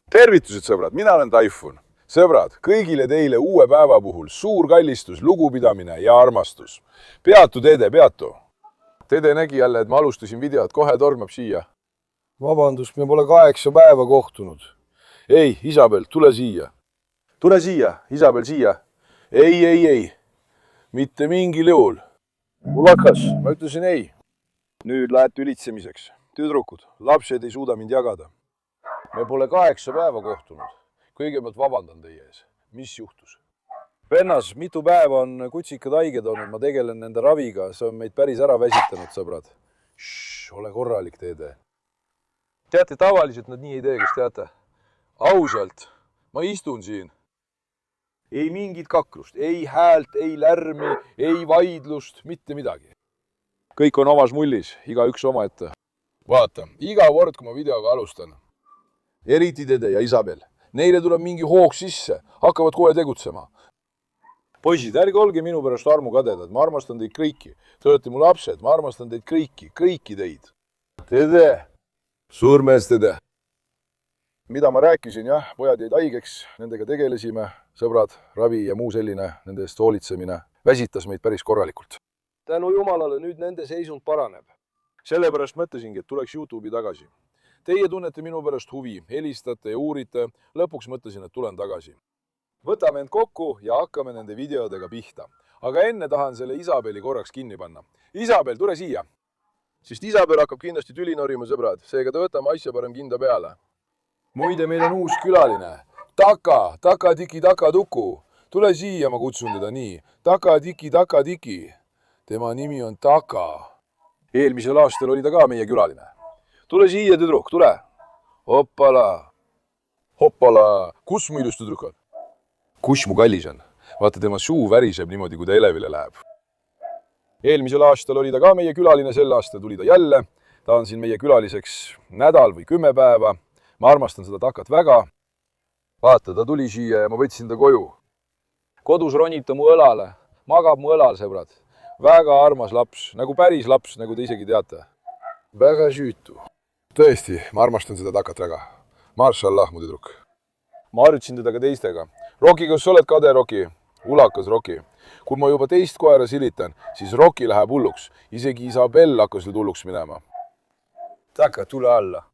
Tervitused, sõbrad, mina olen Taifun. Sõbrad, kõigile teile uue päeva puhul suur kallistus, lugupidamine ja armastus. Peatu, Tede, peatu. Tede nägi jälle, et ma alustasin videot, kohe tormab siia. Vabandust, me pole 8 päeva kohtunud. Ei, Isabel, tule siia. Tule siia, Isabel, siia. Ei. Mitte mingil juhul. Mul hakkas, ma ütlesin ei. Nüüd lähed ülitsemiseks. Tüdrukud, lapsed ei suuda mind jagada. Me pole 8 päeva kohtunud. Kõigepealt vabandan teie ees. Mis juhtus? Vennas, mitu päeva on kutsikad haiged olnud. Ma tegelen nende raviga. See on meid päris ära väsitanud, sõbrad. Ole korralik, Tede. Teate, tavaliselt nad nii ei tee, kas teate? Ausalt, ma istun siin. Ei mingit kaklust, ei häält, ei lärmi, ei vaidlust, mitte midagi. Kõik on omas mullis, igaüks omaette. Vaata, iga kord, kui ma videoga alustan, eriti Tede ja Isabel, neile tuleb mingi hoog sisse, hakkavad kohe tegutsema. Poisid, ärge olge minu pärast armukadedad, ma armastan teid kõiki. Te olete mu lapsed, ma armastan teid kõiki teid. Tede, suurmees Tede. Mida ma rääkisin, jah, pojad jäid haigeks, nendega tegelesime, sõbrad, ravi ja muu selline, nende eest hoolitsemine, väsitas meid päris korralikult. Tänu Jumalale nüüd nende seisund paraneb. Sellepärast mõtlesingi, et tuleks YouTube'i tagasi. Teie tunnete minu pärast huvi, helistate ja uurite, lõpuks mõtlesin, et tulen tagasi. Võtame end kokku ja hakkame nende videodega pihta. Aga enne tahan selle Isabeli korraks kinni panna. Isabel, tule siia! Sest Isabel hakkab kindlasti tüli norima, sõbrad, seega ta võtame asja parem kinda peale. Muide, meil on uus külaline. Taka tiki tuku. Tule siia, ma kutsun teda nii. Taka tiki. Tema nimi on Taka. Eelmisel aastal oli ta ka meie külaline. Tule siia, tüdruk, tule. Hoppala. Kus mu ilus tüdruk on? Kus mu kallis on? Vaata, tema suu väriseb niimoodi, kui ta elevile läheb. Eelmisel aastal oli ta ka meie külaline, sel aastal tuli ta jälle. Ta on siin meie külaliseks nädal või 10 päeva. Ma armastan seda Takat väga. Vaata, ta tuli siia ja ma võtsin ta koju. Kodus ronib ta mu õlale. Magab mu õlal, sõbrad. Väga armas laps, nagu päris laps, nagu te isegi teate. Väga süütu. Tõesti, ma armastan seda Takat väga. Marshallah, mu tüdruk. Ma harjutasin teda ka teistega. Roki, kas sa oled kade, Roki? Ulakas, Roki. Kui ma juba teist koera silitan, siis Roki läheb hulluks. Isegi Isabel hakkas nüüd hulluks minema. Taka, tule alla.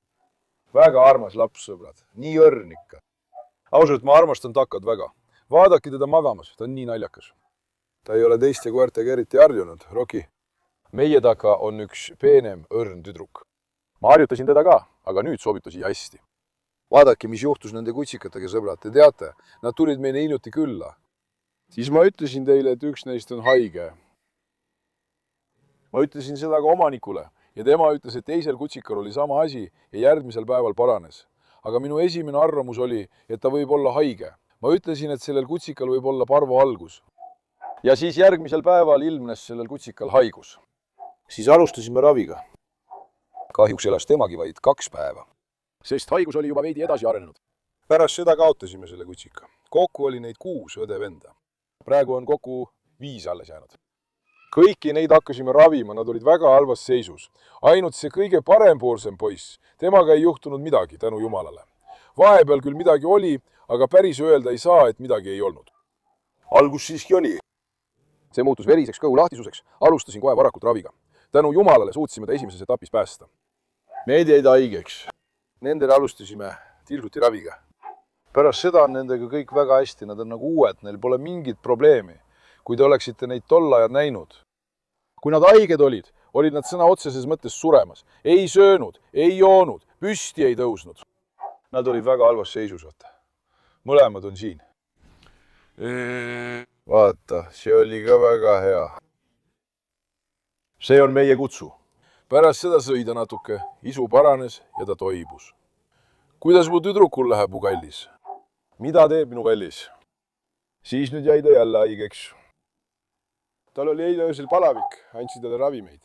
Väga armas laps, sõbrad. Nii õrn ikka. Ausalt, ma armastan Takat väga. Vaadake teda magamas, ta on nii naljakas. Ta ei ole teiste koertega eriti harjunud, Roki. Meie Taka on üks peenem õrn tüdruk. Ma harjutasin teda ka, aga nüüd sobib ta siia hästi. Vaadake, mis juhtus nende kutsikatega, sõbrad. Te teate, nad tulid meile hiljuti külla. Siis ma ütlesin teile, et üks neist on haige. Ma ütlesin seda ka omanikule. Ja tema ütles, et teisel kutsikal oli sama asi ja järgmisel päeval paranes. Aga minu esimene arvamus oli, et ta võib olla haige. Ma ütlesin, et sellel kutsikal võib olla parvo algus. Ja siis järgmisel päeval ilmnes sellel kutsikal haigus. Siis alustasime raviga. Kahjuks elas temagi vaid 2 päeva. Sest haigus oli juba veidi edasi arenenud. Pärast seda kaotasime selle kutsika. Kokku oli neid 6 õde-venda. Praegu on kokku 5 alles jäänud. Kõiki neid hakkasime ravima, nad olid väga halvas seisus. Ainult see kõige parempoolsem poiss, temaga ei juhtunud midagi, tänu Jumalale. Vahepeal küll midagi oli, aga päris öelda ei saa, et midagi ei olnud. Algus siiski oli. See muutus veriseks kõhulahtisuseks, alustasin kohe varakult raviga. Tänu Jumalale suutsime ta esimeses etapis päästa. Meid jäid haigeks. Nendele alustasime tilsuti raviga. Pärast seda on nendega kõik väga hästi, nad on nagu uued, neil pole mingit probleemi. Kui te oleksite neid tol ajal näinud. Kui nad haiged olid nad sõna otseses mõttes suremas. Ei söönud, ei joonud, püsti ei tõusnud. Nad olid väga halvas seisus, vaata. Mõlemad on siin. Vaata, see oli ka väga hea. See on meie kutsu. Pärast seda sõi ta natuke, isu paranes ja ta toibus. Kuidas mu tüdrukul läheb, mu kallis? Mida teeb minu kallis? Siis nüüd jäi ta jälle haigeks. Tal oli eile öösel palavik, andsin talle ravimeid.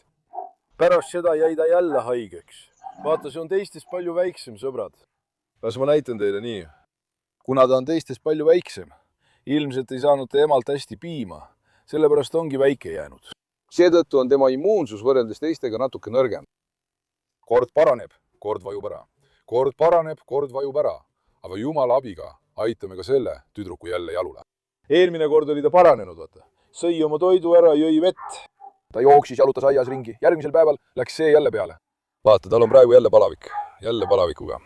Pärast seda jäi ta jälle haigeks. Vaata, see on teistest palju väiksem, sõbrad. Las ma näitan teile nii. Kuna ta on teistest palju väiksem, ilmselt ei saanud ta emalt hästi piima, sellepärast ongi väike jäänud. Seetõttu on tema immuunsus võrreldes teistega natuke nõrgem. Kord paraneb, kord vajub ära. Kord paraneb, kord vajub ära. aga jumala abiga aitame ka selle tüdruku jälle jalule. Eelmine kord oli ta paranenud, vaata. Sõi oma toidu ära, jõi vett. Ta jooksis, jalutas aias ringi. Järgmisel päeval läks see jälle peale. Vaata, tal on praegu jälle palavik. Jälle palavikuga.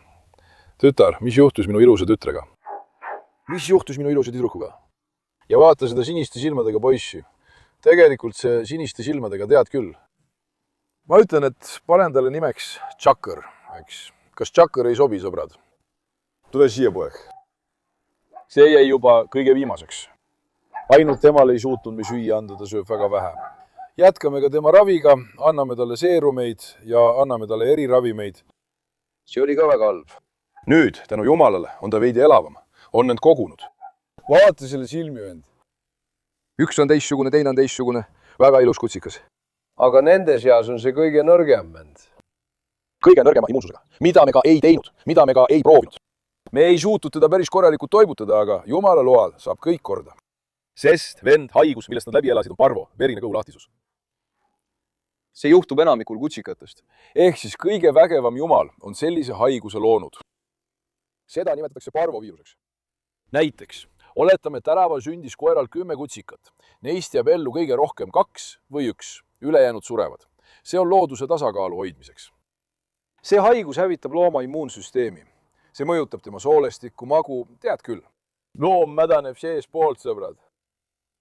Tütar, mis juhtus minu ilusa tütrega? Mis juhtus minu ilusa tüdrukuga? Ja vaata seda siniste silmadega poissi. Tegelikult see siniste silmadega tead küll. Ma ütlen, et panen talle nimeks Tšakõr, eks. Kas Tšakõr ei sobi, sõbrad? Tule siia, poeg. See jäi juba kõige viimaseks. Ainult temal ei suutnud me süüa anda, ta sööb väga vähe. Jätkame ka tema raviga, anname talle seerumeid ja anname talle eriravimeid. See oli ka väga halb. Nüüd, tänu jumalale, on ta veidi elavam. On end kogunud. Vaata selle silmi, vend. Üks on teistsugune, teine on teistsugune. Väga ilus kutsikas. Aga nende seas on see kõige nõrgem, vend. Kõige nõrgema immuunsusega. Mida me ka ei teinud, mida me ka ei proovinud. Me ei suutnud teda päris korralikult toibutada, aga jumala loal saab kõik korda. Sest vend haigus, millest nad läbi elasid, on parvo, verine kõhulahtisus. See juhtub enamikul kutsikatest. Ehk siis kõige vägevam jumal on sellise haiguse loonud. Seda nimetatakse parvoviiruseks. Näiteks, oletame, et tänaval sündis koeral 10 kutsikat. Neist jääb ellu kõige rohkem 2 või 1. Ülejäänud surevad. See on looduse tasakaalu hoidmiseks. See haigus hävitab looma immuunsüsteemi. See mõjutab tema soolestikku, magu, tead küll. Loom mädaneb sees poolt, sõbrad.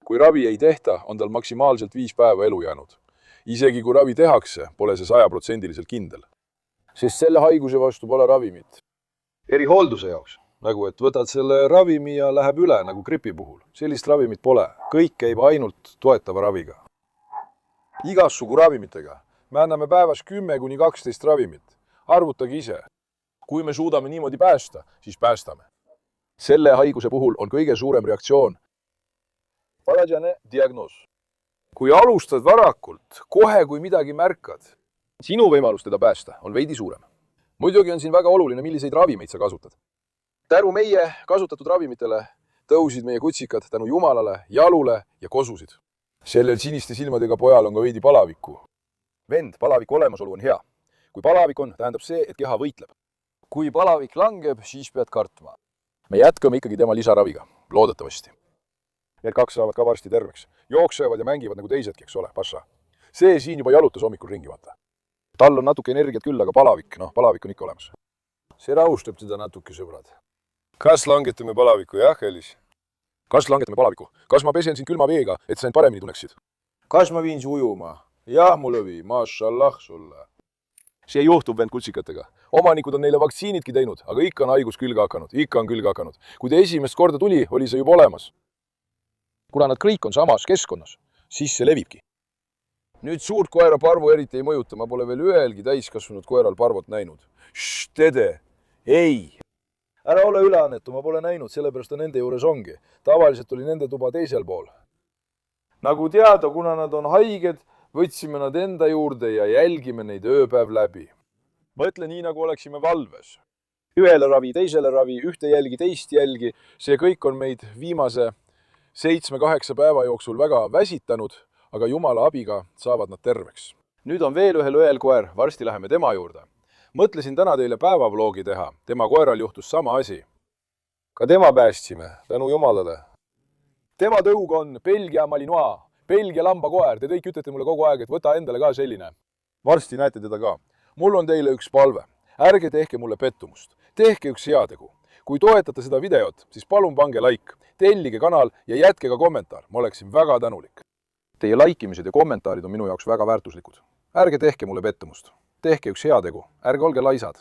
Kui ravi ei tehta, on tal maksimaalselt 5 päeva elu jäänud. Isegi kui ravi tehakse, pole see 100% kindel. Sest selle haiguse vastu pole ravimit. Erihoolduse jaoks. Nagu et võtad selle ravimi ja läheb üle, nagu gripi puhul. Sellist ravimit pole. Kõik käib ainult toetava raviga. Igassugu ravimitega. Me anname päevas 10–12 ravimit. Arvutage ise. Kui me suudame niimoodi päästa, siis päästame. Selle haiguse puhul on kõige suurem reaktsioon. Varajane diagnoos. Kui alustad varakult, kohe kui midagi märkad, sinu võimalus teda päästa on veidi suurem. Muidugi on siin väga oluline, milliseid ravimeid sa kasutad. Tänu meie kasutatud ravimitele tõusid meie kutsikad tänu jumalale, jalule ja kosusid. Sellel siniste silmadega pojal on ka veidi palavikku. Vend, palaviku olemasolu on hea. Kui palavik on, tähendab see, et keha võitleb. Kui palavik langeb, siis pead kartma. Me jätkame ikkagi tema lisaraviga, loodetavasti. Need 2 saavad ka varsti terveks. Jooksevad ja mängivad nagu teisedki, eks ole, passa. See siin juba jalutas hommikul ringi, vaata. Tal on natuke energiat küll, aga palavik on ikka olemas. See rahustab teda natuke, sõbrad. Kas langetame palaviku, jah, Elis? Kas langetame palaviku? Kas ma pesen sind külma veega, et sa end paremini tunneksid? Kas ma viin su ujuma? Jah, mu lõvi, mašallah sulle. See juhtub vend kutsikatega. Omanikud on neile vaktsiinidki teinud, aga ikka on haigus külge hakanud. Kui ta esimest korda tuli, oli see juba olemas. Kuna nad kõik on samas keskkonnas, siis see levibki. Nüüd suurt koera parvu eriti ei mõjuta, ma pole veel ühelgi täiskasvanud koeral parvot näinud. Tede, ei! Ära ole üleannetu, ma pole näinud, sellepärast ta nende juures ongi. Tavaliselt oli nende tuba teisel pool. Nagu teada, kuna nad on haiged, võtsime nad enda juurde ja jälgime neid ööpäev läbi. Mõtle nii, nagu oleksime valves. Ühele ravi, teisele ravi, ühte jälgi, teist jälgi. See kõik on meid viimase 7–8 päeva jooksul väga väsitanud, aga jumala abiga saavad nad terveks. Nüüd on veel ühel õelkoer, varsti läheme tema juurde. Mõtlesin täna teile päevavloogi teha. Tema koeral juhtus sama asi. Ka tema päästsime, tänu jumalale. Tema tõug on Belgia Malinois, Belgia lambakoer. Te kõik ütlete mulle kogu aeg, et võta endale ka selline. Varsti näete teda ka. Mul on teile üks palve. Ärge tehke mulle pettumust. Tehke üks heategu. Kui toetate seda videot, siis palun pange like, tellige kanal ja jätke ka kommentaar. Ma oleksin väga tänulik. Teie laikimised ja kommentaarid on minu jaoks väga väärtuslikud. Ärge tehke mulle pettumust. Tehke üks heategu. Ärge olge laisad.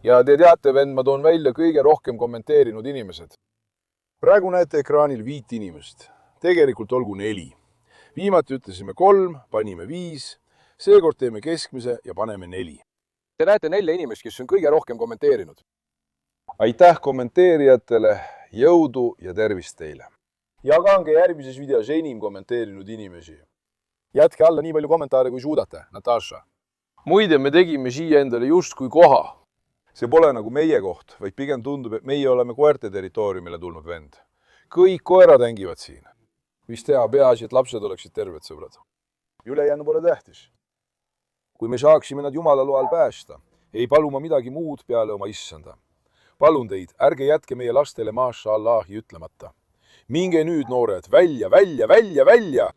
Ja te teate, vend, ma toon välja kõige rohkem kommenteerinud inimesed. Praegu näete ekraanil 5 inimest. Tegelikult olgu 4. Viimati ütlesime 3, panime 5. Seekord teeme keskmise ja paneme 4. Te näete 4 inimest, kes on kõige rohkem kommenteerinud. Aitäh kommenteerijatele, jõudu ja tervist teile. Jagange järgmises videos enim kommenteerinud inimesi. Jätke alla nii palju kommentaare, kui suudate, Natasha. Muide, me tegime siia endale justkui koha. See pole nagu meie koht, vaid pigem tundub, et meie oleme koerte territooriumile tulnud vend. Kõik koerad hängivad siin. Mis teha, peaasi, et lapsed oleksid terved, sõbrad. Ülejäänu pole tähtis. Kui me saaksime nad jumala loal päästa, ei palu ma midagi muud peale oma issanda. Palun teid, ärge jätke meie lastele mašallahi ütlemata. Minge nüüd, noored, välja, välja, välja, välja!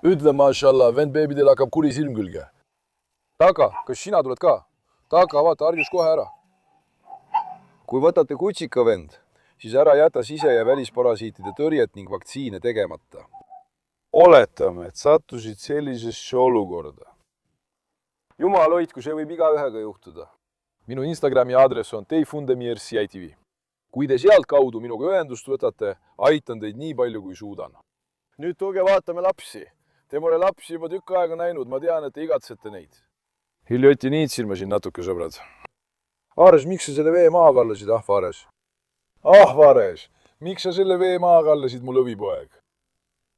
Ütle mašallah, vend beebidel hakkab kuri silm külge. Taga, kas sina tuled ka? Taga, vaata, harjus kohe ära. Kui võtate kutsika, vend, siis ära jäta sise- ja välisparasiitide tõrjet ning vaktsiine tegemata. Oletame, et sattusid sellisesse olukorda. Jumal hoidku, see võib igaühega juhtuda. Minu Instagrami aadress on teifundemierci.tv. Kui te sealt kaudu minuga ühendust võtate, aitan teid nii palju, kui suudan. Nüüd tulge vaatame lapsi. Te pole lapsi juba tükk aega näinud, ma tean, et te igatsete neid. Hiljuti niitsin ma siin natuke, sõbrad. Aares, miks sa selle vee maha kallasid, Ahvares? Ahvares, miks sa selle vee maha kallasid, mu lõvipoeg?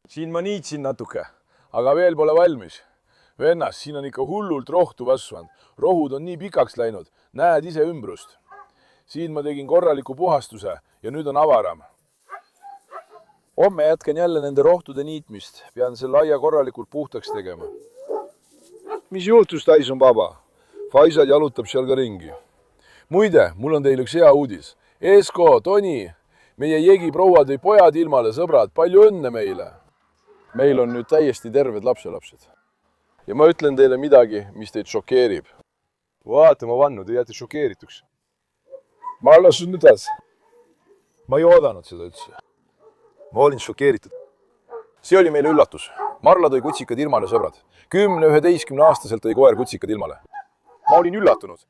Siin ma niitsin natuke, aga veel pole valmis. Vennas, siin on ikka hullult rohtu kasvanud. Rohud on nii pikaks läinud, näed ise ümbrust. Siin ma tegin korraliku puhastuse ja nüüd on avaram. Homme jätken jälle nende rohtude niitmist. Pean selle aia korralikult puhtaks tegema. Mis juhtus, Tyson baba? Faisal jalutab seal ka ringi. Muide, mul on teil üks hea uudis. Esko, Toni, meie jegi proua tõi pojad ilmale, sõbrad. Palju õnne meile. Meil on nüüd täiesti terved lapselapsed. Ja ma ütlen teile midagi, mis teid šokeerib. Vaata, ma vannu, te jääte šokeerituks. Marla sünnitas. Ma ei oodanud seda üldse. Ma olin šokeeritud. See oli meile üllatus. Marla tõi kutsikad ilmale, sõbrad. 10-11 aastaselt tõi koer kutsikad ilmale. Ma olin üllatunud.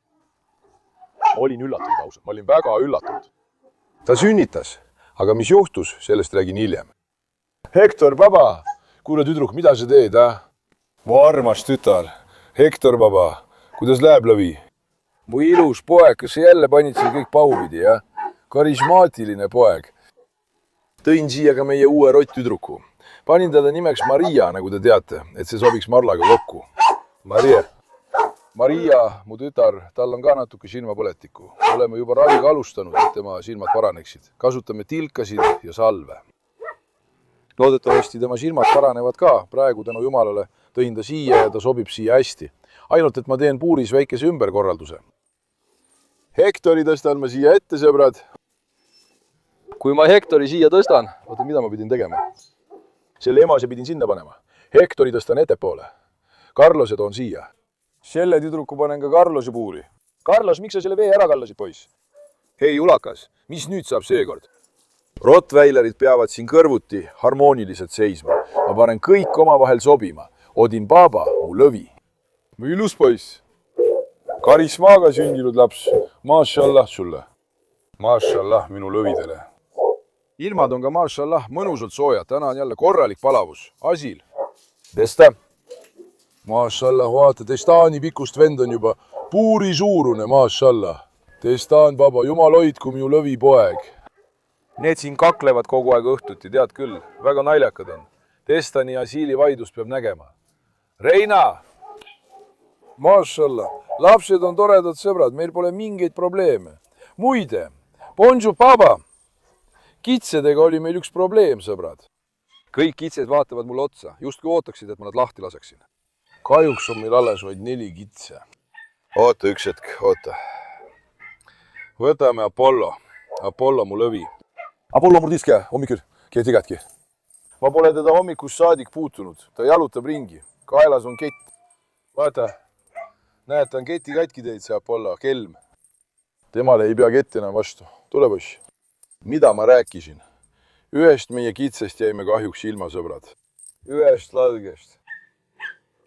Ausalt. Ma olin väga üllatunud. Ta sünnitas. Aga mis juhtus, sellest räägin hiljem. Hektor, baba! Kuule, tüdruk, mida sa teed, Mu armas tütar. Hektor, baba, kuidas läheb lõvi? Mu ilus poeg, kas sa jälle panid seal kõik pahupidi, jah? Karismaatiline poeg. Tõin siia ka meie uue rott-tüdruku. Panin teda nimeks Maria, nagu te teate, et see sobiks Marlaga kokku. Maria, mu tütar, tal on ka natuke silmapõletikku. Oleme juba raviga alustanud, et tema silmad paraneksid. Kasutame tilkasid ja salve. Loodetavasti tema silmad paranevad ka. Praegu tänu Jumalale tõin ta siia ja ta sobib siia hästi. Ainult, et ma teen puuris väikese ümberkorralduse. Hektori tõstan ma siia ette, sõbrad. Kui ma Hektori siia tõstan, vaata, mida ma pidin tegema. Selle emase pidin sinna panema. Hektori tõstan ettepoole. Carlose toon siia. Selle tüdruku panen ka Carlose puuri. Carlos, miks sa selle vee ära kallasid, poiss? Hei, ulakas, mis nüüd saab seekord? Rottweilerid peavad siin kõrvuti harmooniliselt seisma. Ma panen kõik omavahel sobima. Odin baba, mu lõvi. Mu ilus poiss. Karismaaga sündinud laps. Mašallah sulle. Mašallah minu lõvidele. Ilmad on ka mašallah mõnusalt soojad. Täna on jälle korralik palavus. Asil. Testa. Mašallah, vaata, Testani pikust vend on juba puuri suurune, mašallah. Testan, baba, jumal hoidku minu lõvipoeg. Need siin kaklevad kogu aeg õhtuti, tead küll. Väga naljakad on. Testani ja Siili vaidlust peab nägema. Reina! Mašallah, lapsed on toredad sõbrad, meil pole mingeid probleeme. Muide, bonjour baba! Kitsedega oli meil üks probleem, sõbrad. Kõik kitsed vaatavad mulle otsa, just kui ootaksid, et ma nad lahti laseksin. Kahjuks on meil alles vaid 4 kitse. Oota üks hetk, oota. Võtame Apollo. Apollo mu lõvi. Apollo murdiske, hommikul, ketigatki. Ma pole teda hommikust saadik puutunud. Ta jalutab ringi. Kaelas on kett. Vaata, näed, ta on keti katki teid, see Apollo, kelm. Temale ei pea ketti enam vastu. Tule, poiss. Mida ma rääkisin? Ühest meie kitsest jäime kahjuks ilma, sõbrad. Ühest lalgest.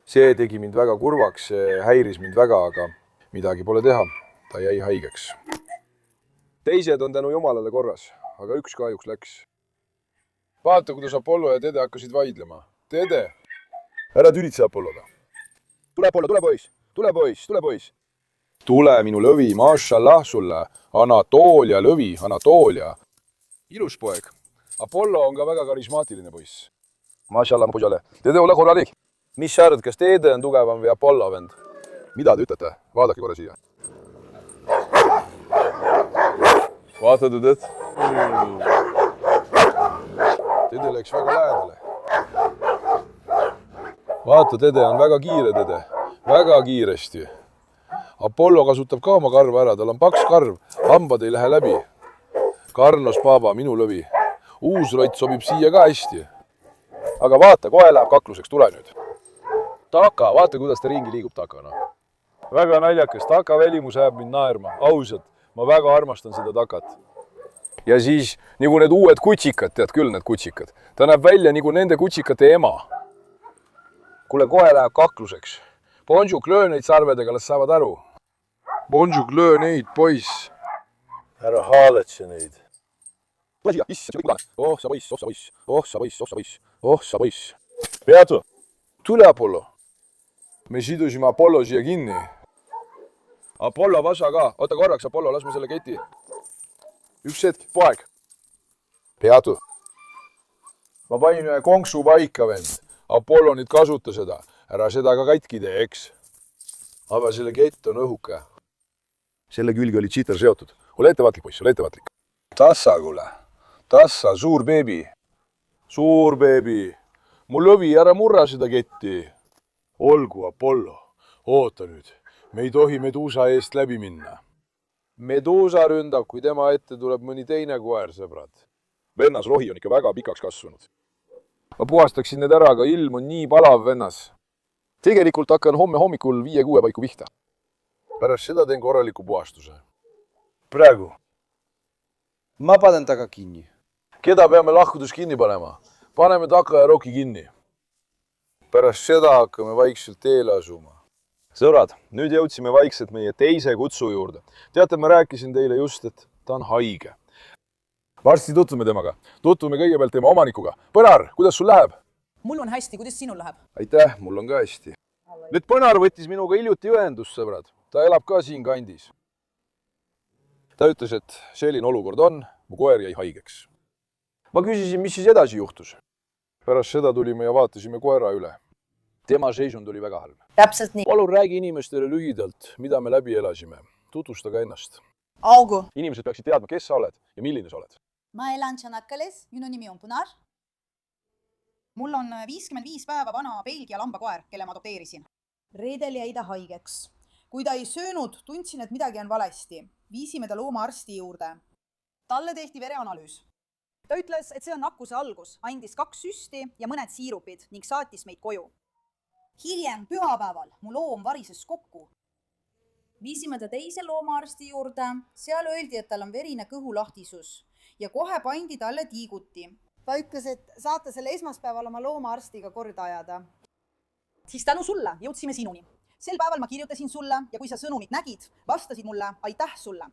See tegi mind väga kurvaks, see häiris mind väga, aga midagi pole teha. Ta jäi haigeks. Teised on tänu Jumalale korras, aga üks kahjuks läks. Vaata, kuidas Apollo ja Tede hakkasid vaidlema. Tede! Ära tülitse Apolloga. Tule, Apollo, tule, poiss! Tule, poiss! Tule, poiss! Tule, minu lõvi, mašallah sulle. Anatoolia lõvi, Anatoolia. Ilus poeg. Apollo on ka väga karismaatiline poiss. Mašallah, mu poisale. Tede, ole korralik. Mis sa arvad, kas Tede on tugevam või Apollo, vend? Mida te ütlete? Vaadake korra siia. Vaata, Tede. Tede läks väga lähedale. Vaata, Tede on väga kiire, Tede. Väga kiiresti. Apollo kasutab ka oma karva ära, tal on paks karv, hambad ei lähe läbi. Carlos Baba, minu lõvi. Uus rott sobib siia ka hästi. Aga vaata, kohe läheb kakluseks, tule nüüd. Taka, vaata kuidas ta ringi liigub takana. Väga naljakas, taka välimus jääb mind naerma, ausalt. Ma väga armastan seda takat. Ja siis nagu need uued kutsikad, tead küll need kutsikad. Ta näeb välja nagu nende kutsikate ema. Kuule, kohe läheb kakluseks. Bonjour, löö neid sarvedega, las saavad aru. Bonjour, löö neid, poiss. Ära haaletsi neid. Tule siia, issand, kõik mudane. Oh, sa poiss, oh, sa poiss, oh, sa poiss, oh, sa poiss, oh, sa poiss. Peatu? Tule, Apollo. Me sidusime Apollo siia kinni. Apollo, vasa ka. Oota korraks, Apollo, las me selle keti. Üks hetk, poeg. Peatu. Ma panin ühe konksu paika, vend. Apollo nüüd kasuta seda. Ära seda ka katki tee, eks. Aga selle kett on õhuke. Selle külge oli cheater seotud. Ole ettevaatlik, poiss, ole ettevaatlik. Tassa, kuule. Tassa, suur beebi. Suur beebi. Mul lõvi, ära murra seda ketti. Olgu, Apollo. Oota nüüd. Me ei tohi Medusa eest läbi minna. Medusa ründab, kui tema ette tuleb mõni teine koer, sõbrad. Vennas rohi on ikka väga pikaks kasvanud. Ma puhastaksin need ära, aga ilm on nii palav, vennas. Tegelikult hakkan homme hommikul 5-6 paiku pihta. Pärast seda teen korraliku puhastuse. Praegu. Ma panen taga kinni. Keda peame lahkudus kinni panema? Paneme Taka ja Roki kinni. Pärast seda hakkame vaikselt teele asuma. Sõbrad, nüüd jõudsime vaikselt meie teise kutsu juurde. Teate, ma rääkisin teile just, et ta on haige. Varsti tutvume temaga. Tutvume kõigepealt tema omanikuga. Põnar, kuidas sul läheb? Mul on hästi, kuidas sinul läheb? Aitäh, mul on ka hästi. Nüüd Põnar võttis minuga hiljuti ühendust, sõbrad. Ta elab ka siin kandis. Ta ütles, et selline olukord on, mu koer jäi haigeks. Ma küsisin, mis siis edasi juhtus. Pärast seda tulime ja vaatasime koera üle. Tema seisund oli väga halb. Täpselt nii. Palun räägi inimestele lühidalt, mida me läbi elasime. Tutvusta ka ennast. Augu. Inimesed peaksid teadma, kes sa oled ja milline sa oled. Ma elan Tšanakkales, minu nimi on Põnar. Mul on 55 päeva vana Belgia lambakoer, kelle ma adopteerisin. Reedel jäi ta haigeks. Kui ta ei söönud, tundsin, et midagi on valesti. Viisime ta loomaarsti juurde. Talle tehti vereanalüüs. Ta ütles, et see on nakkuse algus, andis 2 süsti ja mõned siirupid ning saatis meid koju. Hiljem pühapäeval mu loom varises kokku. Viisime ta teise loomaarsti juurde. Seal öeldi, et tal on verine kõhulahtisus ja kohe pandi talle tiiguti. Ta ütles, et saate selle esmaspäeval oma loomaarstiga korda ajada. Siis tänu sulle jõudsime sinuni. Sel päeval ma kirjutasin sulle ja kui sa sõnumit nägid, vastasid mulle aitäh sulle.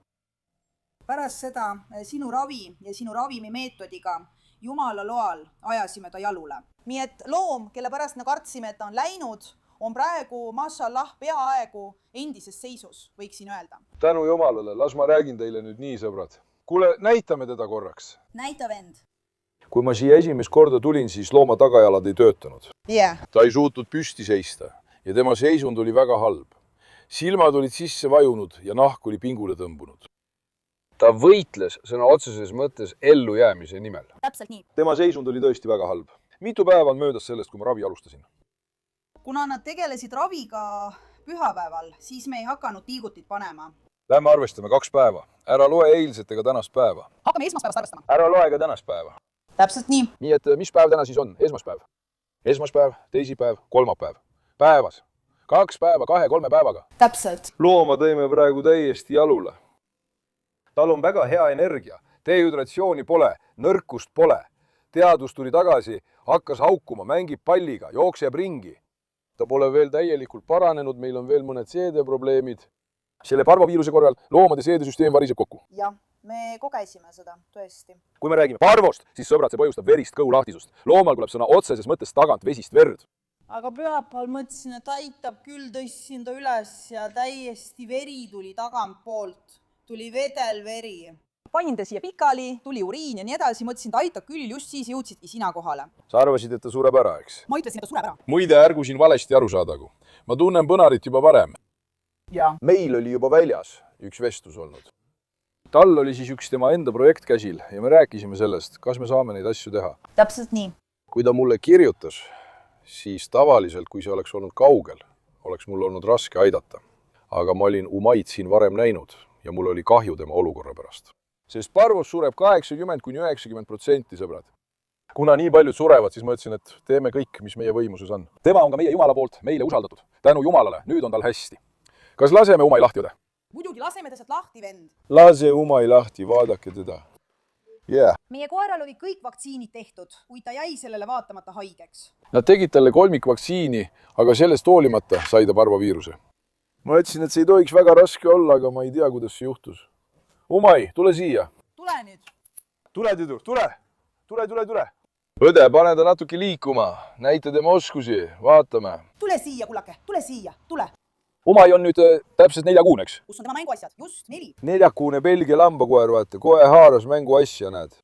Pärast seda sinu ravi ja sinu ravimimeetodiga Jumala loal ajasime ta jalule. Nii et loom, kelle pärast me kartsime, et ta on läinud, on praegu, mashallah, peaaegu endises seisus, võiksin öelda. Tänu Jumalale, las ma räägin teile nüüd nii, sõbrad. Kuule, näitame teda korraks. Näita vend. Kui ma siia esimest korda tulin, siis looma tagajalad ei töötanud. Yeah. Ta ei suutnud püsti seista ja tema seisund oli väga halb. Silmad olid sisse vajunud ja nahk oli pingule tõmbunud. Ta võitles sõna otseses mõttes ellujäämise nimel. Täpselt nii. Tema seisund oli tõesti väga halb. Mitu päeva on möödas sellest, kui ma ravi alustasin? Kuna nad tegelesid raviga pühapäeval, siis me ei hakanud tiigutit panema. Lähme arvestame 2 päeva. Ära loe eilset ega tänast päeva. Hakkame esmaspäevast arvestama. Ära loe ka tänast päeva. Täpselt nii. Nii et mis päev täna siis on? Esmaspäev. Esmaspäev, teisipäev, kolmapäev. Päevas. 2 päeva, 2-3 päevaga. Täpselt. Looma tõime praegu täiesti jalule. Tal on väga hea energia. Dehydratsiooni pole, nõrkust pole. Teadus tuli tagasi, hakkas haukuma, mängib palliga, jookseb ringi. Ta pole veel täielikult paranenud, meil on veel mõned seedeprobleemid. Selle parvoviiruse korral loomade seedesüsteem variseb kokku. Jah, me kogesime seda, tõesti. Kui me räägime parvost, siis sõbrad, see põhjustab verist kõhulahtisust. Loomal tuleb sõna otseses mõttes tagant vesist verd. Aga pühapäeval mõtlesin, et aitab küll, tõstsin ta üles ja täiesti veri tuli tagantpoolt. Tuli vedel veri. Panin ta siia pikali, tuli uriin ja nii edasi, mõtlesin, et aitab küll, just siis jõudsidki sina kohale. Sa arvasid, et ta sureb ära, eks? Ma ütlesin, et ta sureb ära. Muide, ärgu siin valesti aru saadagu. Ma tunnen Põnarit juba varem. Ja. Meil oli juba väljas üks vestlus olnud. Tal oli siis üks tema enda projekt käsil ja me rääkisime sellest, kas me saame neid asju teha. Täpselt nii. Kui ta mulle kirjutas, siis tavaliselt, kui see oleks olnud kaugel, oleks mul olnud raske aidata. aga ma olin Umaid siin varem näinud ja mul oli kahju tema olukorra pärast. Sest Parvos sureb 80–90%, sõbrad. Kuna nii paljud surevad, siis ma ütlesin, et teeme kõik, mis meie võimuses on. Tema on ka meie Jumala poolt meile usaldatud. Tänu Jumalale, nüüd on tal hästi. Kas laseme Umai lahti, õde? muidugi laseme ta sealt lahti, vend. Lase Umai lahti, vaadake teda. Yeah. meie koeral olid kõik vaktsiinid tehtud, kuid ta jäi sellele vaatamata haigeks. Nad tegid talle kolmikvaktsiini, aga sellest hoolimata sai ta parvoviiruse. Ma ütlesin, et see ei tohiks väga raske olla, aga ma ei tea, kuidas see juhtus. Umai, tule siia. Tule nüüd. Tule, tüdruk, tule. Tule. Õde, pane ta natuke liikuma. Näita tema oskusi. Vaatame. Tule siia, kullake. Tule siia. Tule. Umai on nüüd täpselt 4-kuuneks. Kus on tema mänguasjad? Just, 4. 4-kuune Belgia lambakoer, vaata. Kohe haaras mänguasja, näed.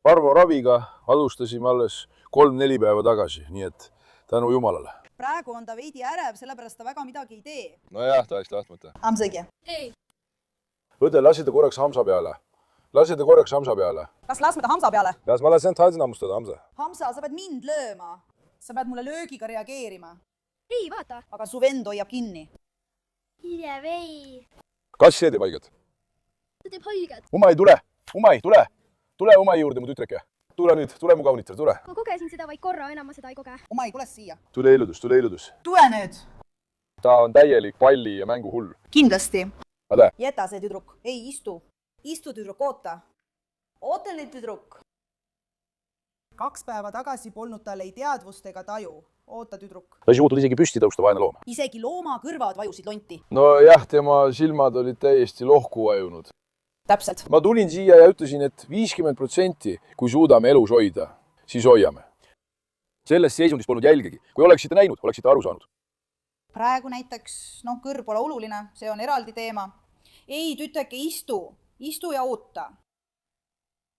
Parvo raviga alustasime alles 3-4 päeva tagasi, nii et tänu Jumalale. Praegu on ta veidi ärev, sellepärast ta väga midagi ei tee. Nojah, ta oleks tahtmata. Hamsagi. Õde, lasi ta korraks Hamsa peale. Kas lasme ta Hamsa peale? Las ma lasen taidin hammustada, Hamsa. Hamsa, sa pead mind lööma. Sa pead mulle löögiga reageerima. Ei, vaata. Aga su vend hoiab kinni. Hiljem ei. Kas see teeb haiget? Ta teeb haiget. Umai, tule! Tule Umai juurde, mu tütreke. Tule nüüd, tule mu kaunitar, tule. Ma kogesin seda vaid korra, enam ma seda ei koge. Umai, tule siia. Tule iludus. Tule nüüd. Ta on täielik palli ja mängu hull. Kindlasti. Õde. Jäta see tüdruk. Ei, istu. Istu, tüdruk, oota. Oota nüüd, tüdruk. 2 päeva tagasi polnud tal ei teadvust ega taju. Oota, tüdruk. Ta ei suutnud isegi püsti tõusta, vaene loom. Isegi looma kõrvad vajusid lonti. No jah, tema silmad olid täiesti lohku vajunud. Täpselt. Ma tulin siia ja ütlesin, et 50%, kui suudame elus hoida, siis hoiame. Sellest seisundist polnud jälgegi. Kui oleksite näinud, oleksite aru saanud. Praegu näiteks, kõrv pole oluline, see on eraldi teema. Ei, tüteke, istu ja oota.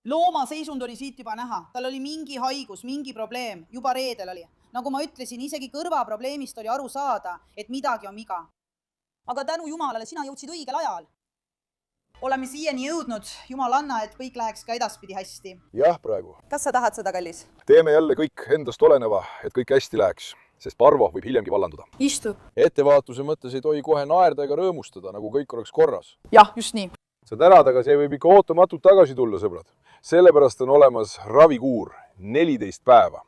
Looma seisund oli siit juba näha. Tal oli mingi haigus, mingi probleem. Juba reedel oli. Nagu ma ütlesin, isegi kõrvaprobleemist oli aru saada, et midagi on viga. Aga tänu Jumalale, sina jõudsid õigel ajal. Oleme siiani jõudnud, Jumal anna, et kõik läheks ka edaspidi hästi. Jah, praegu. Kas sa tahad seda, kallis? Teeme jälle kõik endast oleneva, et kõik hästi läheks, sest Parvo võib hiljemgi vallanduda. Istu. Ettevaatuse mõttes ei tohi kohe naerda ega rõõmustada, nagu kõik oleks korras. Jah, just nii. Sa tänad, aga see võib ikka ootamatult tagasi tulla, sõbrad. Sellepärast on olemas ravikuur 14 päeva.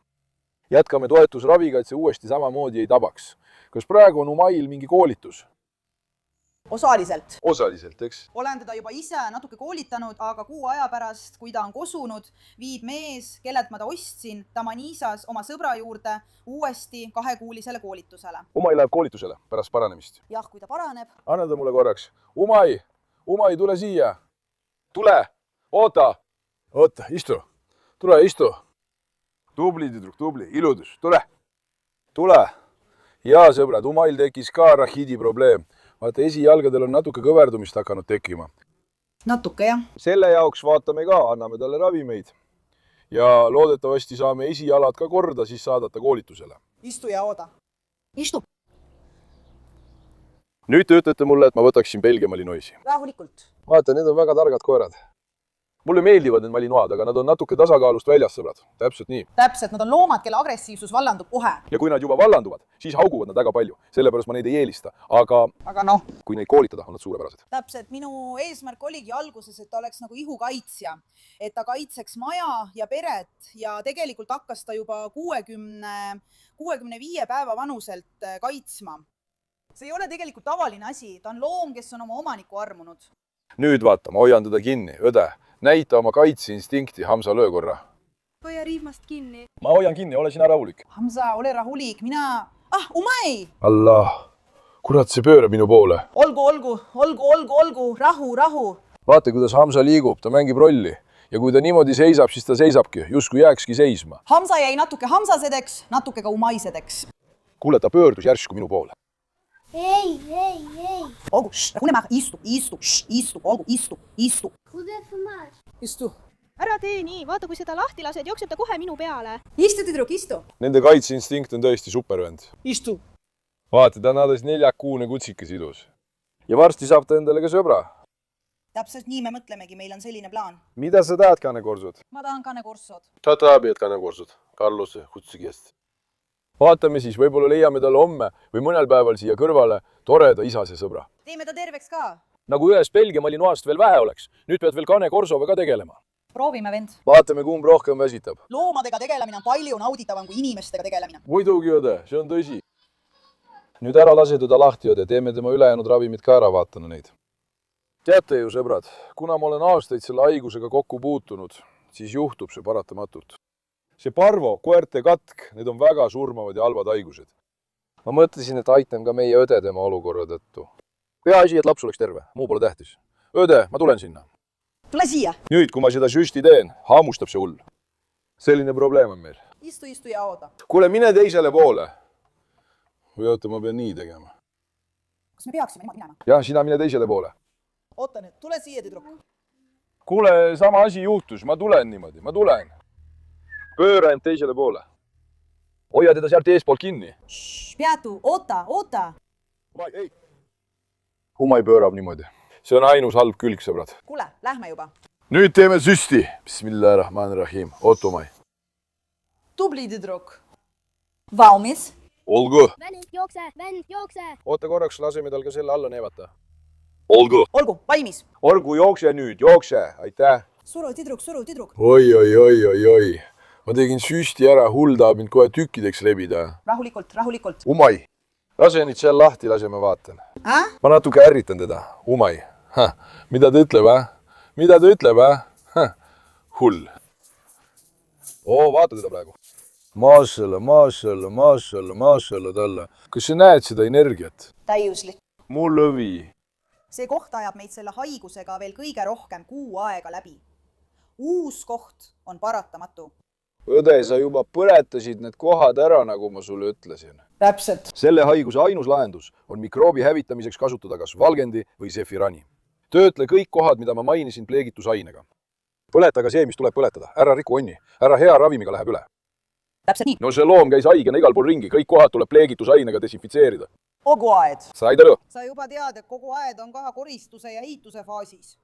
Jätkame toetusraviga, et see uuesti samamoodi ei tabaks. Kas praegu on Umail mingi koolitus? Osaliselt. Osaliselt, eks? Olen teda juba ise natuke koolitanud, aga 6 aja pärast, kui ta on kosunud, viib mees, kellelt ma ta ostsin, Tamanisas oma sõbra juurde uuesti 2-kuulisele koolitusele. Umai läheb koolitusele pärast paranemist. Jah, kui ta paraneb. Anna ta mulle korraks. Umai, tule siia. Tule, oota, istu. Tule, istu. Tubli, tüdruk, tubli, iludus, tule. Ja sõbrad, Umail tekkis ka rahidi probleem. Vaata, esijalgadel on natuke kõverdumist hakanud tekkima. Natuke, jah. Selle jaoks vaatame ka, anname talle ravimeid. Ja loodetavasti saame esijalad ka korda, siis saadata koolitusele. Istu ja ooda. Istu. Nüüd te ütlete mulle, et ma võtaksin Belgia malinoisi. Rahulikult. Vaata, need on väga targad koerad. Mulle meeldivad need malinoad, aga nad on natuke tasakaalust väljas, sõbrad. Täpselt nii. Täpselt, nad on loomad, kelle agressiivsus vallandub kohe. Ja kui nad juba vallanduvad, siis hauguvad nad väga palju. Sellepärast ma neid ei eelista. Aga noh. Kui neid koolitada, on nad suurepärased. Täpselt, minu eesmärk oligi alguses, et ta oleks nagu ihukaitsja. Et ta kaitseks maja ja peret ja tegelikult hakkas ta juba 65 päeva vanuselt kaitsma. See ei ole tegelikult tavaline asi. Ta on loom, kes on oma omaniku armunud. Nüüd vaata, ma hoian teda kinni. Õde, näita oma kaitseinstinkti, Hamsa löö korra. Hoia riivmast kinni. Ma hoian kinni, ole sina rahulik. Hamza, ole rahulik, mina... Umai! Allah, kurat, see pöörab minu poole. Olgu, rahu. Vaata, kuidas Hamsa liigub, ta mängib rolli. Ja kui ta niimoodi seisab, siis ta seisabki, justkui jääkski seisma. Hamza jäi natuke hamsasedeks, natuke ka umaisedeks. Kuule, ta pöördus järsku minu poole. Ei. Olgu, istu, olgu, istu. Istu. Ära tee nii, vaata kui seda lahti lased, jookseb ta kohe minu peale. Istu, tüdruk, istu. Nende kaitseinstinkt on tõesti supervend. Istu. Vaata, ta on alles 4-kuune kutsikas ilus. Ja varsti saab ta endale ka sõbra. Täpselt nii me mõtlemegi, meil on selline plaan. Mida sa tahad, kanekorsud? Ma tahan kanekorssod. Ta tahab, et kanekorsud. Carlos kutsugi eest. vaatame siis, võib-olla leiame talle homme või mõnel päeval siia kõrvale toreda isase sõbra. teeme ta terveks ka. Nagu ühes Belgia malinoast veel vähe oleks. Nüüd pead veel Kane Korsova ka tegelema. proovime, vend. Vaatame, kumb rohkem väsitab. loomadega tegelemine on palju nauditavam kui inimestega tegelemine. Muidugi, õde, see on tõsi. Nüüd ära lase teda lahti, õde, teeme tema ülejäänud ravimid ka ära, vaatame neid. Teate ju, sõbrad, kuna ma olen aastaid selle haigusega kokku puutunud, siis juhtub see paratamatult. See parvo, koerte katk, need on väga surmavad ja halvad haigused. Ma mõtlesin, et aitan ka meie õde tema olukorra tõttu. Peaasi, et laps oleks terve, muu pole tähtis. Õde, ma tulen sinna. tule siia. Nüüd, kui ma seda süsti teen, haamustab see hull. Selline probleem on meil. istu ja oota. Kuule, mine teisele poole. Või oota, ma pean nii tegema. kas me peaksime niimoodi minema? Jah, sina mine teisele poole. oota nüüd, tule siia, tüdruk. Kuule, sama asi juhtus, ma tulen niimoodi, ma tulen. Pööra end teisele poole. Hoia teda sealt eespoolt kinni. peatu, oota. Umai pöörab niimoodi. See on ainus halb külg, sõbrad. kuule, lähme juba. Nüüd teeme süsti. Bismillahirrahmanirrahim. Oot, Umai. tubli tüdruk. Valmis? Olgu. Vend, jookse! Oota korraks, laseme tal ka selle alla neevata. Olgu. olgu, valmis. Olgu, jookse nüüd, jookse. Aitäh. suru, tüdruk. Oi. Ma tegin süsti ära, hull tahab mind kohe tükkideks lebida. rahulikult. Umai. Lase nüüd seal lahti, lase ma vaatan. Ma natuke ärritan teda. Umai. Mida ta ütleb, Hull. Vaata teda praegu. Maasalla talle. Kas sa näed seda energiat? täiuslik. Mu lõvi. see koht ajab meid selle haigusega veel kõige rohkem kuu aega läbi. uus koht on paratamatu. Õde, sa juba põletasid need kohad ära, nagu ma sulle ütlesin. täpselt. Selle haiguse ainus lahendus on mikroobi hävitamiseks kasutada kas valgendi või sefirani. Töötle kõik kohad, mida ma mainisin pleegitusainega. Põleta ka see, mis tuleb põletada. Ära riku onni. Ära hea ravimiga läheb üle. täpselt nii. No see loom käis haigena igal pool ringi. Kõik kohad tuleb pleegitusainega desinfitseerida. kogu aed. Said aru? sa juba tead, et kogu aed on ka koristuse ja ehituse faasis.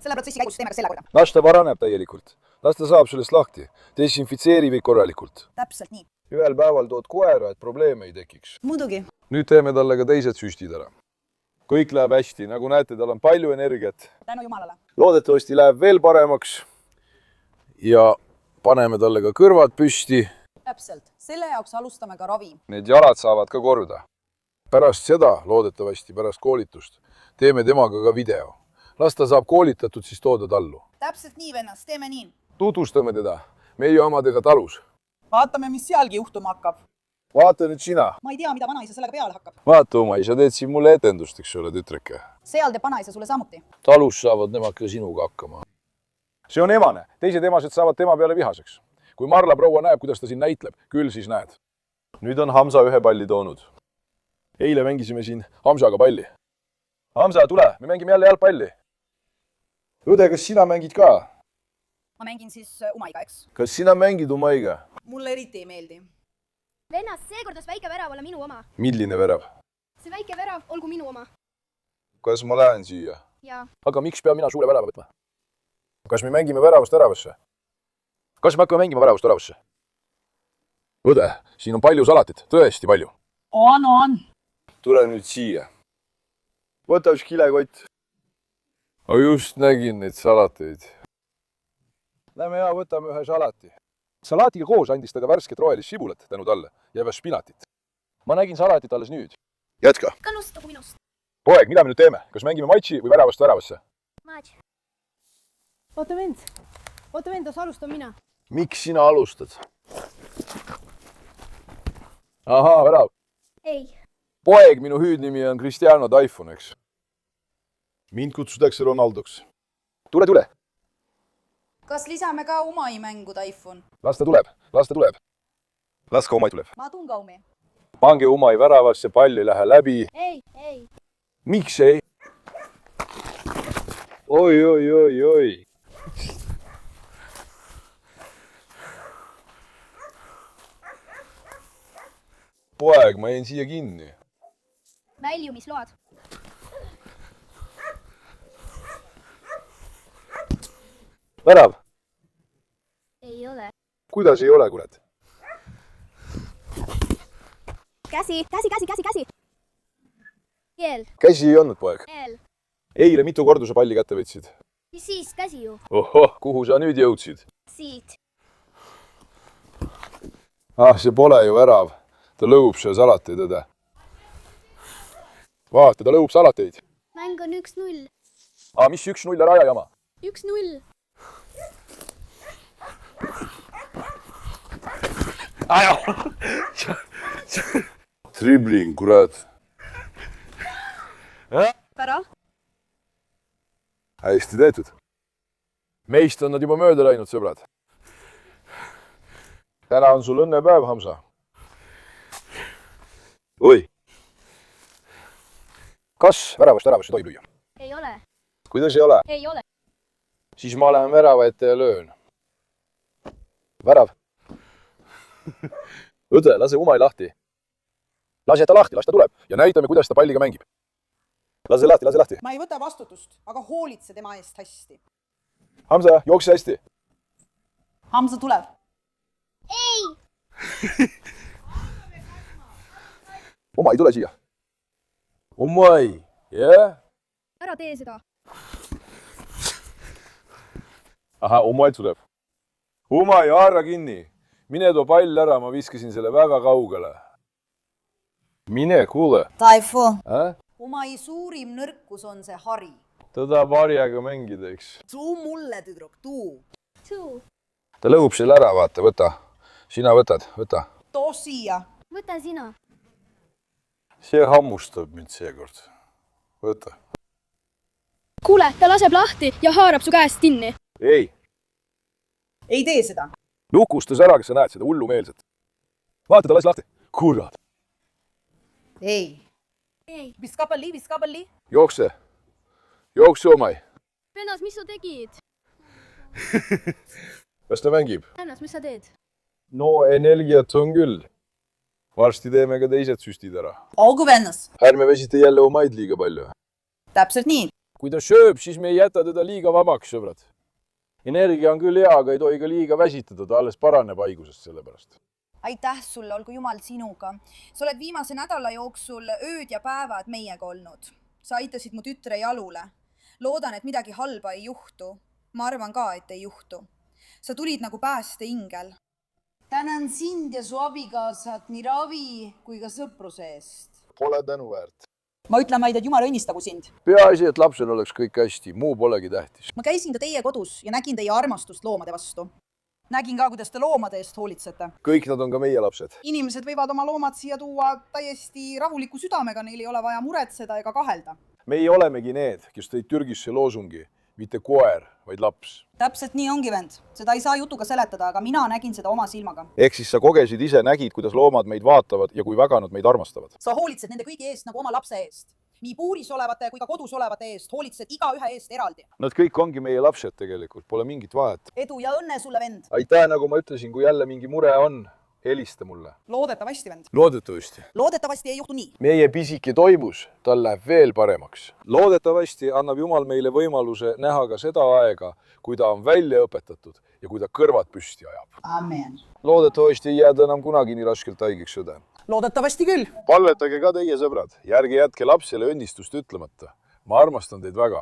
selle protsessi käigus teeme ka selle korda. Las ta varaneb täielikult. Las ta saab sellest lahti. Desinfitseeri kõik korralikult. täpselt nii. Ühel päeval tood koera, et probleeme ei tekiks. muidugi. Nüüd teeme talle ka teised süstid ära. Kõik läheb hästi. Nagu näete, tal on palju energiat. tänu jumalale. Loodetavasti läheb veel paremaks. Ja paneme talle ka kõrvad püsti. täpselt. selle jaoks alustame ka ravi. Need jalad saavad ka korda. Pärast seda, loodetavasti pärast koolitust, teeme temaga ka video. Las ta saab koolitatud, siis tooda tallu. täpselt nii, vennas, teeme nii. Tutvustame teda meie omadega talus. vaatame, mis sealgi juhtuma hakkab. Vaata nüüd sina. ma ei tea, mida vanaisa sellega peale hakkab. Vaata, Umai, sa teed siin mulle etendust, eks ole, tütreke. seal teeb vanaisa sulle samuti. Talus saavad nemad ka sinuga hakkama. See on emane. Teised emased saavad tema peale vihaseks. Kui Marla proua näeb, kuidas ta siin näitleb, küll siis näed. Nüüd on Hamza ühe palli toonud. Eile mängisime siin Hamzaga palli. Hamza, tule, me mängime jälle jalgpalli. Õde, kas sina mängid ka? ma mängin siis Umaiga, eks? Kas sina mängid Umaiga? mulle eriti ei meeldi. Vennas, seekord võis väike värav olla minu oma. Milline värav? See väike värav olgu minu oma. Kas ma lähen siia? Jaa. Aga miks pean mina suure värava võtma? Kas me mängime väravast väravasse? Kas me hakkame mängima väravast väravasse? Õde, siin on palju salatit, tõesti palju. on. Tule nüüd siia. Võta üks kilekott. Ma just nägin neid salateid. Lähme ja võtame ühe salati. Salatiga koos andis ta ka värsket rohelist sibulat tänu talle ja spinatit. Ma nägin salatit alles nüüd. Jätka. ka nustagu minust. Poeg, mida me nüüd teeme? Kas mängime matši või väravast väravasse? Matš. oota vend, las alustan mina. Miks sina alustad? Ahaa, värav. Ei. Poeg, minu hüüdnimi on Cristiano Taifun, eks? Mind kutsutakse Ronaldoks. Tule. kas lisame ka Umai mängu, Taifun? Las ta tuleb. Las ka Umai tuleb. ma tuun ka Umi. Pange Umai väravasse, pall ei lähe läbi. ei. Miks ei? Oi. Poeg, ma jäin siia kinni. Väljumisload. Värav? Ei ole. Kuidas ei ole, kurat? käsi, käsi, käsi, käsi, käsi. Keel, käsi ei olnud, poeg. keel. Eile mitu korda sa palli kätte võtsid? Siis käsi ju. Ohoh, kuhu sa nüüd jõudsid? Siit. Ah, see pole ju värav. Ta lõhub seal salateid, õde. Vaata, ta lõhub salateid. Mäng on 1-0. Ah, mis 1-0 ära aja jama? 1-0. Dribbling, kurat. Värav. Hästi tehtud. Meist on nad juba mööda läinud, sõbrad. Täna on sul õnnepäev, Hamza. Oi. Kas väravast väravasse tohib lüüa? Ei ole. Kuidas ei ole? Ei ole. Siis ma lähen värava ette ja löön. Värav. Õde, lase Umai lahti. Lase ta lahti, las ta tuleb ja näitame, kuidas ta palliga mängib. Lase lahti, lase lahti. ma ei võta vastutust, aga hoolitse tema eest hästi. Hamza, jookse hästi. Hamza tuleb. Umai, tule siia. Umai, jah? Ära tee seda. Ahah, Umai tuleb. Umai, haara kinni. Mine too pall ära, ma viskasin selle väga kaugele. Mine, kuule. Taifu. Umai suurim nõrkus on see hari. Ta tahab harjaga mängida, eks. Tuu mulle, tüdruk, tuu. Suu. Ta lõhub selle ära, vaata, võta. Sina võtad, võta. Too siia. Võta sina. See hammustab mind seekord. Võta. Kuule, ta laseb lahti ja haarab su käest kinni. Ei, Ei tee seda. lukustas ära, kas sa näed seda hullumeelset. Vaata, ta lasi lahti. Kurat. Ei. Ei. Viska palli, viska palli. Jookse. Jookse, Umai. Vennas, mis sa tegid? Kas ta mängib? Vennas, mis sa teed? No energiat on küll. Varsti teeme ka teised süstid ära. Olgu vennas. Ärme vesita jälle Umaid liiga palju. Täpselt nii. Kui ta sööb, siis me ei jäta teda liiga vabaks, sõbrad. Energia on küll hea, aga ei tohi ka liiga väsitada, ta alles paraneb haigusest selle pärast. Aitäh sulle, olgu jumal sinuga. Sa oled viimase nädala jooksul ööd ja päevad meiega olnud. Sa aitasid mu tütre jalule. Loodan, et midagi halba ei juhtu. Ma arvan ka, et ei juhtu. Sa tulid nagu päästeingel. tänan sind ja su abikaasat nii ravi kui ka sõpruse eest. Pole tänuväärt. Ma ütlen vaid, et jumal õnnistagu sind. Peaasi, et lapsel oleks kõik hästi, muu polegi tähtis. Ma käisin ka teie kodus ja nägin teie armastust loomade vastu. Nägin ka, kuidas te loomade eest hoolitsete. Kõik nad on ka meie lapsed. Inimesed võivad oma loomad siia tuua täiesti rahuliku südamega, neil ei ole vaja muretseda ega kahelda. Meie olemegi need, kes tõid Türgisse loosungi. Mitte koer, vaid laps. Täpselt nii ongi, vend. Seda ei saa jutuga seletada, aga mina nägin seda oma silmaga. Ehk siis sa kogesid ise, nägid, kuidas loomad meid vaatavad ja kui väga nad meid armastavad. Sa hoolitsed nende kõigi eest nagu oma lapse eest. Nii puuris olevate kui ka kodus olevate eest hoolitsed igaühe eest eraldi. Nad kõik ongi meie lapsed tegelikult, pole mingit vahet. Edu ja õnne sulle, vend. Aitäh, nagu ma ütlesin, kui jälle mingi mure on, helista mulle. Loodetavasti, vend. Loodetavasti. Loodetavasti ei juhtu nii. Meie pisike toibus, tal läheb veel paremaks. Loodetavasti annab Jumal meile võimaluse näha ka seda aega, kui ta on välja õpetatud ja kui ta kõrvad püsti ajab. Amen. Loodetavasti ei jääda enam kunagi nii raskelt haigeks, õde. Loodetavasti küll. Palvetage ka teie, sõbrad. Järgi jätke lapsele õnnistust ütlemata. Ma armastan teid väga.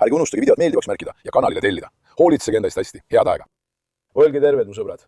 Ärge unustage videot meeldivaks märkida ja kanalile tellida. Hoolitsege enda eest hästi. Head aega. Olge terved, mu sõbrad.